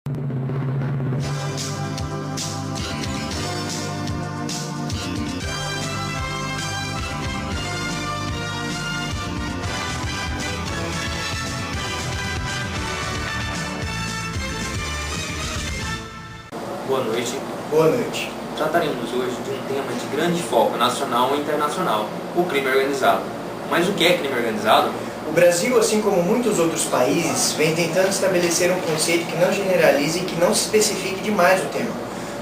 Boa noite. Boa noite. Trataremos hoje de um tema de grande foco nacional e internacional, o crime organizado. Mas o que é crime organizado? O Brasil, assim como muitos outros países, vem tentando estabelecer um conceito que não generalize e que não se especifique demais o tema.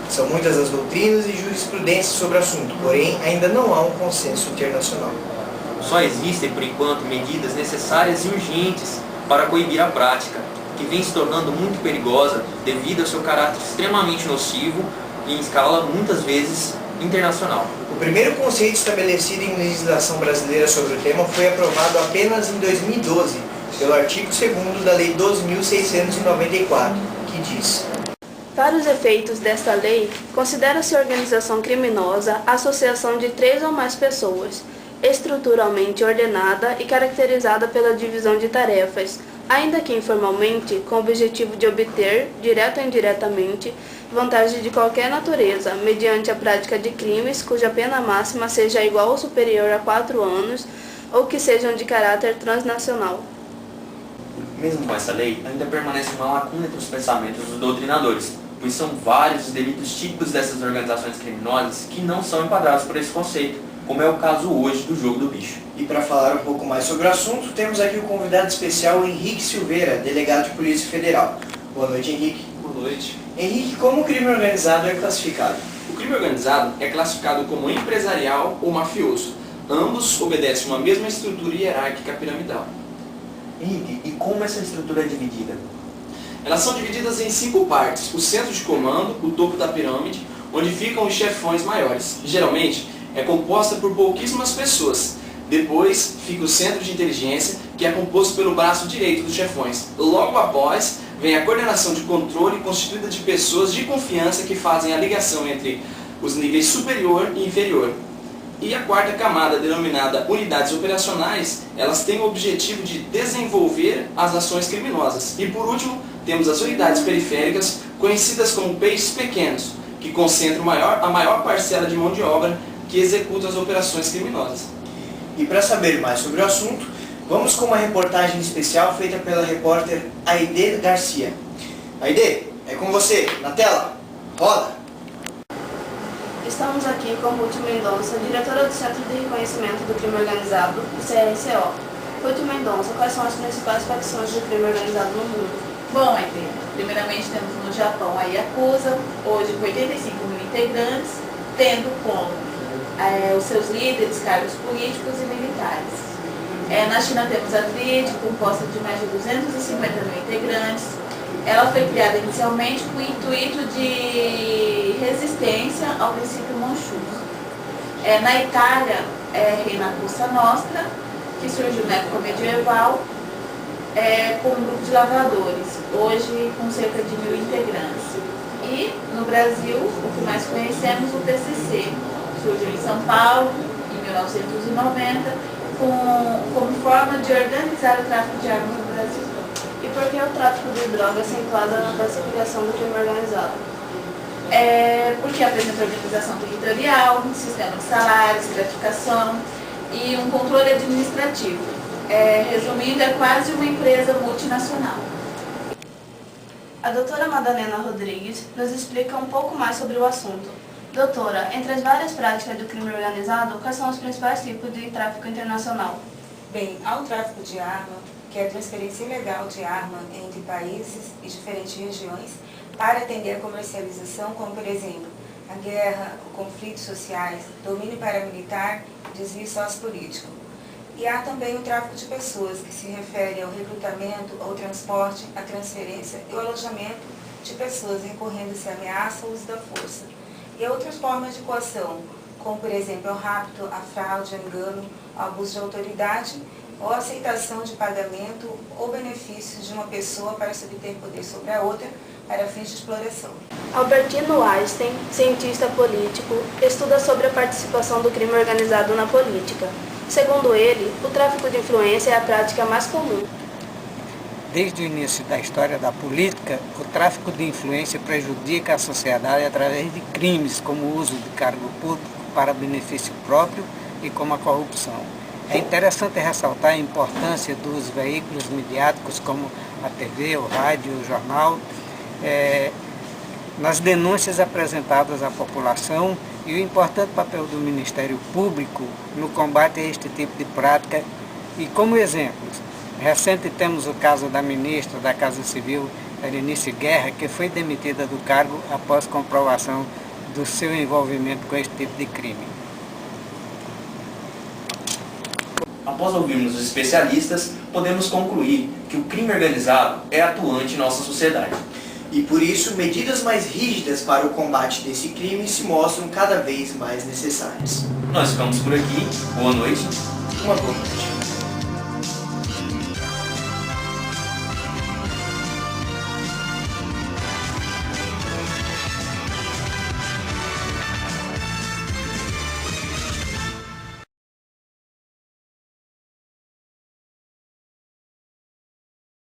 São muitas as doutrinas e jurisprudências sobre o assunto, porém ainda não há um consenso internacional. Só existem, por enquanto, medidas necessárias e urgentes para coibir a prática, que vem se tornando muito perigosa devido ao seu caráter extremamente nocivo e em escala, muitas vezes, internacional. O primeiro conceito estabelecido em legislação brasileira sobre o tema foi aprovado apenas em 2012, pelo artigo 2º da Lei 12.694, que diz: para os efeitos desta lei, considera-se organização criminosa a associação de 3 ou mais pessoas, estruturalmente ordenada e caracterizada pela divisão de tarefas, ainda que informalmente, com o objetivo de obter, direta ou indiretamente, vantagem de qualquer natureza, mediante a prática de crimes cuja pena máxima seja igual ou superior a 4 anos, ou que sejam de caráter transnacional. Mesmo com essa lei, ainda permanece uma lacuna entre os pensamentos dos doutrinadores, pois são vários os delitos típicos dessas organizações criminosas que não são enquadrados por esse conceito, como é o caso hoje do jogo do bicho. E para falar um pouco mais sobre o assunto, temos aqui o convidado especial Henrique Silveira, delegado de Polícia Federal. Boa noite, Henrique. Boa noite. Henrique, como o crime organizado é classificado? O crime organizado é classificado como empresarial ou mafioso. Ambos obedecem uma mesma estrutura hierárquica piramidal. Henrique, e como essa estrutura é dividida? Elas são divididas em 5 partes: o centro de comando, o topo da pirâmide, onde ficam os chefões maiores. Geralmente, é composta por pouquíssimas pessoas. Depois fica o centro de inteligência, que é composto pelo braço direito dos chefões. Logo após, vem a coordenação de controle, constituída de pessoas de confiança que fazem a ligação entre os níveis superior e inferior. E a quarta camada, denominada unidades operacionais, elas têm o objetivo de desenvolver as ações criminosas. E por último, temos as unidades periféricas, conhecidas como peixes pequenos, que concentram a maior parcela de mão de obra que executa as operações criminosas. E para saber mais sobre o assunto, vamos com uma reportagem especial feita pela repórter Aide Garcia. Aide, é com você, na tela. Roda! Estamos aqui com Ruth Mendonça, diretora do Centro de Reconhecimento do Crime Organizado, o CRCO. Ruth Mendonça, quais são as principais facções do crime organizado no mundo? Bom, primeiramente temos no Japão a Yakuza, hoje com 85 mil integrantes, tendo como os seus líderes, cargos políticos e militares. Na China temos a TRIAD, composta de mais de 250 mil integrantes. Ela foi criada inicialmente com o intuito de resistência ao princípio Manchu. Na Itália, reina a Cosa Nostra, que surgiu na época medieval, com um grupo de lavradores, hoje com cerca de 1.000 integrantes. E no Brasil, o que mais conhecemos, o PCC, surgiu em São Paulo, em 1990, como forma de organizar o tráfico de armas no Brasil. E por que o tráfico de drogas se enquadra na classificação do crime organizado? Porque apresenta organização territorial, sistema de salários, gratificação e um controle administrativo. Resumindo, é quase uma empresa multinacional. A doutora Madalena Rodrigues nos explica um pouco mais sobre o assunto. Doutora, entre as várias práticas do crime organizado, quais são os principais tipos de tráfico internacional? Bem, há o tráfico de arma, que é a transferência ilegal de arma entre países e diferentes regiões para atender a comercialização, como por exemplo, a guerra, conflitos sociais, domínio paramilitar, desvio sociopolítico. E há também o tráfico de pessoas, que se refere ao recrutamento, ao transporte, à transferência e ao alojamento de pessoas recorrendo-se à ameaça ou uso da força. E outras formas de coação, como por exemplo o rapto, a fraude, o engano, o abuso de autoridade ou a aceitação de pagamento ou benefícios de uma pessoa para se obter poder sobre a outra para fins de exploração. Albertino Einstein, cientista político, estuda sobre a participação do crime organizado na política. Segundo ele, o tráfico de influência é a prática mais comum. desde o início da história da política, o tráfico de influência prejudica a sociedade através de crimes, como o uso de cargo público para benefício próprio e como a corrupção. É interessante ressaltar a importância dos veículos midiáticos como a TV, o rádio, o jornal, nas denúncias apresentadas à população e o importante papel do Ministério Público no combate a este tipo de prática. E como exemplos, recente temos o caso da ministra da Casa Civil, Berenice Guerra, que foi demitida do cargo após comprovação do seu envolvimento com este tipo de crime. Após ouvirmos os especialistas, podemos concluir que o crime organizado é atuante em nossa sociedade. E por isso, medidas mais rígidas para o combate desse crime se mostram cada vez mais necessárias. Nós ficamos por aqui. Boa noite. Uma boa noite.